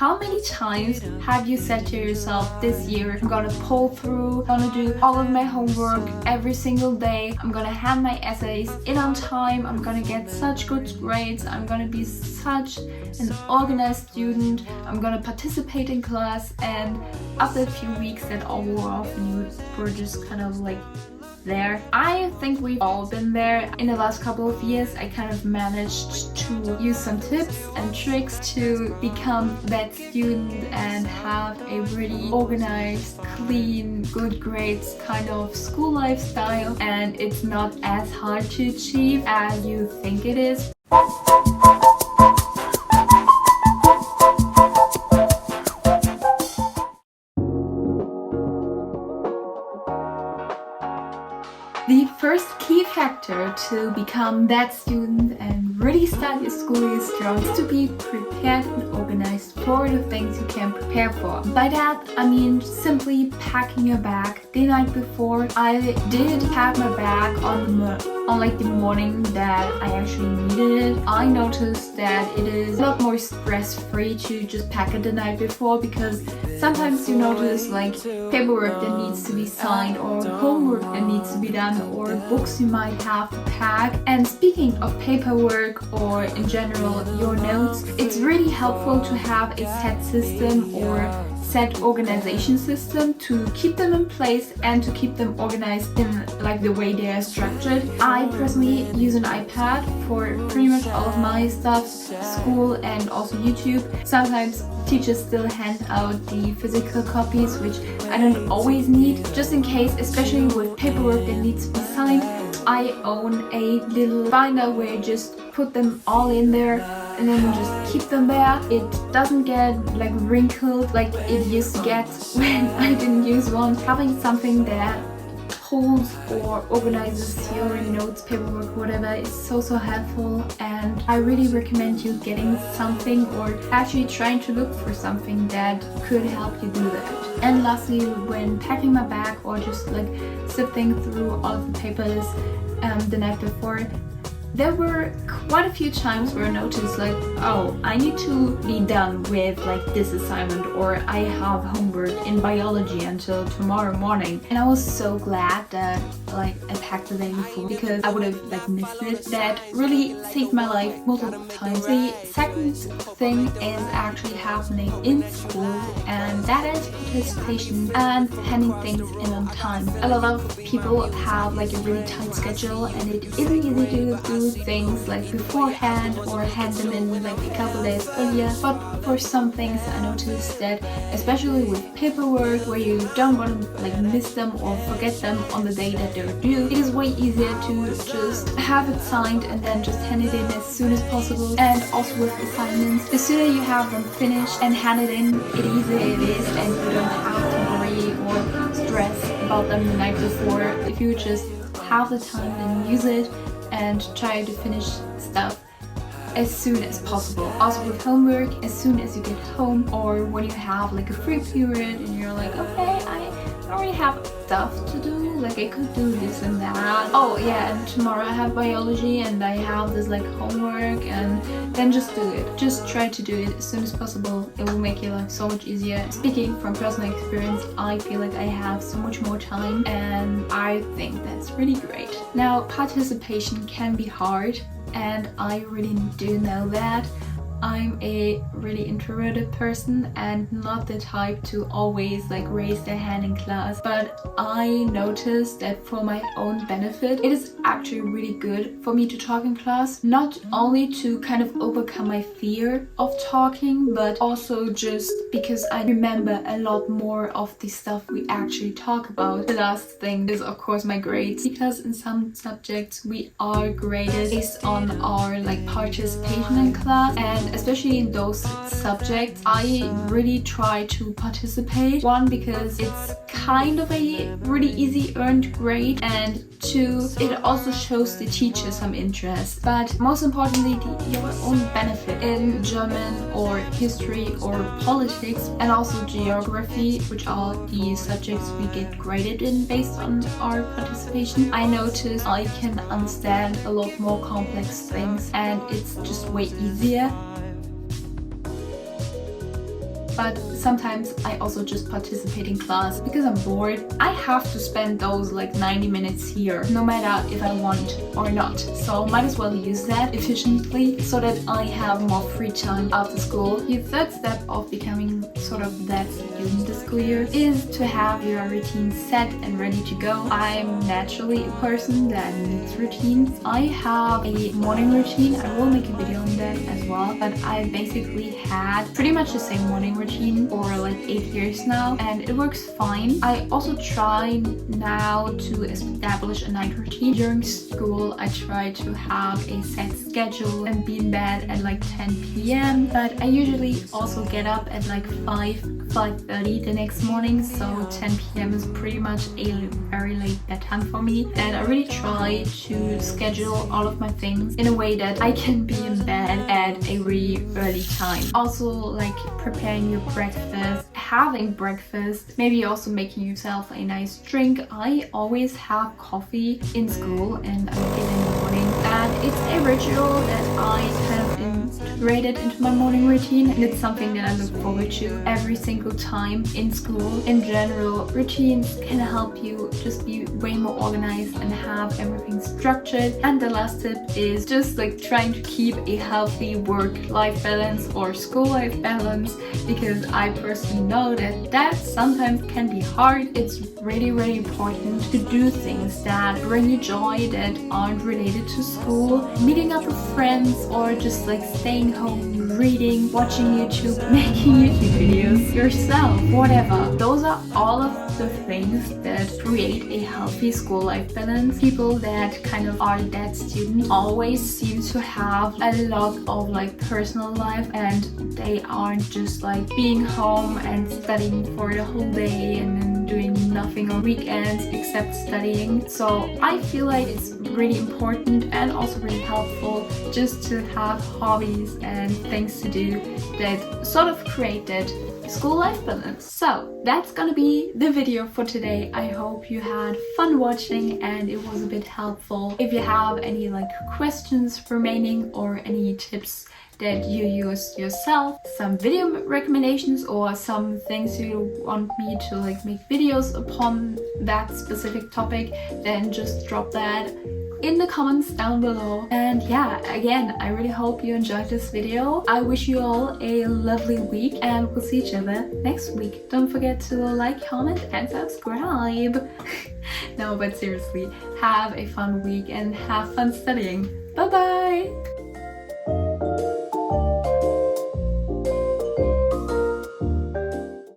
How many times have you said to yourself, this year I'm gonna pull through, I'm gonna do all of my homework every single day, I'm gonna hand my essays in on time, I'm gonna get such good grades, I'm gonna be such an organized student, I'm gonna participate in class, and after a few weeks that all wore off and you were just kind of like there. I think we've all been there. In the last couple of years, I kind of managed to use some tips and tricks to become that student and have a really organized, clean, good grades kind of school lifestyle, and it's not as hard to achieve as you think it is. The first key factor to become that student and really start your school year strong is to be prepared and organized for the things you can prepare for. By that, I mean simply packing your bag the night before. I did pack my bag on the morning that I actually needed it. I noticed that it is a lot more stress-free to just pack it the night before, because sometimes you notice like paperwork that needs to be signed, or homework that needs to be done, or books you might have to pack. And speaking of paperwork, or in general your notes, it's really helpful to have a set system or set organization system to keep them in place and to keep them organized in like the way they are structured. I personally use an iPad for pretty much all of my stuff, school and also YouTube. Sometimes teachers still hand out the physical copies, which I don't always need. Just in case, especially with paperwork that needs to be signed, I own a little binder where I just put them all in there and then just keep them there. It doesn't get like wrinkled like it used to get when I didn't use one. Having something that holds or organizes your notes, paperwork, whatever is so helpful, and I really recommend you getting something or actually trying to look for something that could help you do that. And lastly, when packing my bag or just like sifting through all of the papers the night before, there were quite a few times where I noticed like, oh, I need to be done with like this assignment, or I have homework in biology until tomorrow morning. And I was so glad that like I packed the day before, because I would have like missed it. That really saved my life multiple times. The second thing is actually happening in school, and that is participation and handing things in on time. A lot of people have like a really tight schedule, and it isn't easy to do things like beforehand or hand them in like a couple days earlier. But for some things, I noticed that especially with paperwork, where you don't want to like miss them or forget them on the day that they're due, it is way easier to just have it signed and then just hand it in as soon as possible. And also with assignments, the sooner you have them finished and hand it in, the easier it is, and you don't have to worry or stress about them the night before. If you just have the time, then use it and try to finish stuff as soon as possible. Also with homework, as soon as you get home, or when you have like a free period and you're like, okay, I already have stuff to do, like I could do this and that. Oh yeah, and tomorrow I have biology and I have this like homework, and then just do it. Just try to do it as soon as possible. It will make your life so much easier. Speaking from personal experience, I feel like I have so much more time, and I think that's really great. Now, participation can be hard, and I really do know that. I'm a really introverted person and not the type to always like raise their hand in class, but I noticed that for my own benefit, it is actually really good for me to talk in class, not only to kind of overcome my fear of talking, but also just because I remember a lot more of the stuff we actually talk about. The last thing is of course my grades, because in some subjects we are graded based on our like participation in class, and especially in those subjects I really try to participate. One, because it's kind of a really easy earned grade, and two, it also shows the teacher some interest. But most importantly, your own benefit in German or history or politics, and also geography, which are the subjects we get graded in based on our participation. I noticed I can understand a lot more complex things, and it's just way easier. but sometimes I also just participate in class because I'm bored. I have to spend those like 90 minutes here, no matter if I want or not. So might as well use that efficiently so that I have more free time after school. The third step of becoming sort of that student this school year is to have your routine set and ready to go. I'm naturally a person that needs routines. I have a morning routine. I will make a video on that as well, but I basically had pretty much the same morning routine for like 8 years now, and it works fine. I also try now to establish a night routine. During school, I try to have a set schedule and be in bed at like 10 p.m. But I usually also get up at like 5:30 the next morning, so 10 p.m. is pretty much a very late bedtime for me, and I really try to schedule all of my things in a way that I can be in bed at a really early time. Also, like preparing your breakfast, having breakfast, maybe also making yourself a nice drink. I always have coffee in school and I make it in the morning, and it's a ritual that I kind of integrated into my morning routine, and it's something that I look forward to every single time in school. In general, routines can help you just be way more organized and have everything structured. And the last tip is just like trying to keep a healthy work-life balance or school-life balance, because I personally know that sometimes can be hard. It's really important to do things that bring you joy, that aren't related to school, meeting up with friends, or just like staying home, reading, watching YouTube, making YouTube videos yourself, whatever. Those are all of the things that create a healthy school life balance. People that kind of are that student always seem to have a lot of like personal life, and they aren't just like being home and studying for the whole day and then doing nothing on weekends except studying. So I feel like it's really important and also really helpful just to have hobbies and things to do that sort of create that school life balance. So that's gonna be the video for today. I hope you had fun watching and it was a bit helpful. If you have any like questions remaining or any tips that you use yourself, some video recommendations, or some things you want me to like make videos upon that specific topic, then just drop that in the comments down below. And yeah, again, I really hope you enjoyed this video. I wish you all a lovely week and we'll see each other next week. Don't forget to like, comment and subscribe. No, but seriously, have a fun week and have fun studying. Bye bye!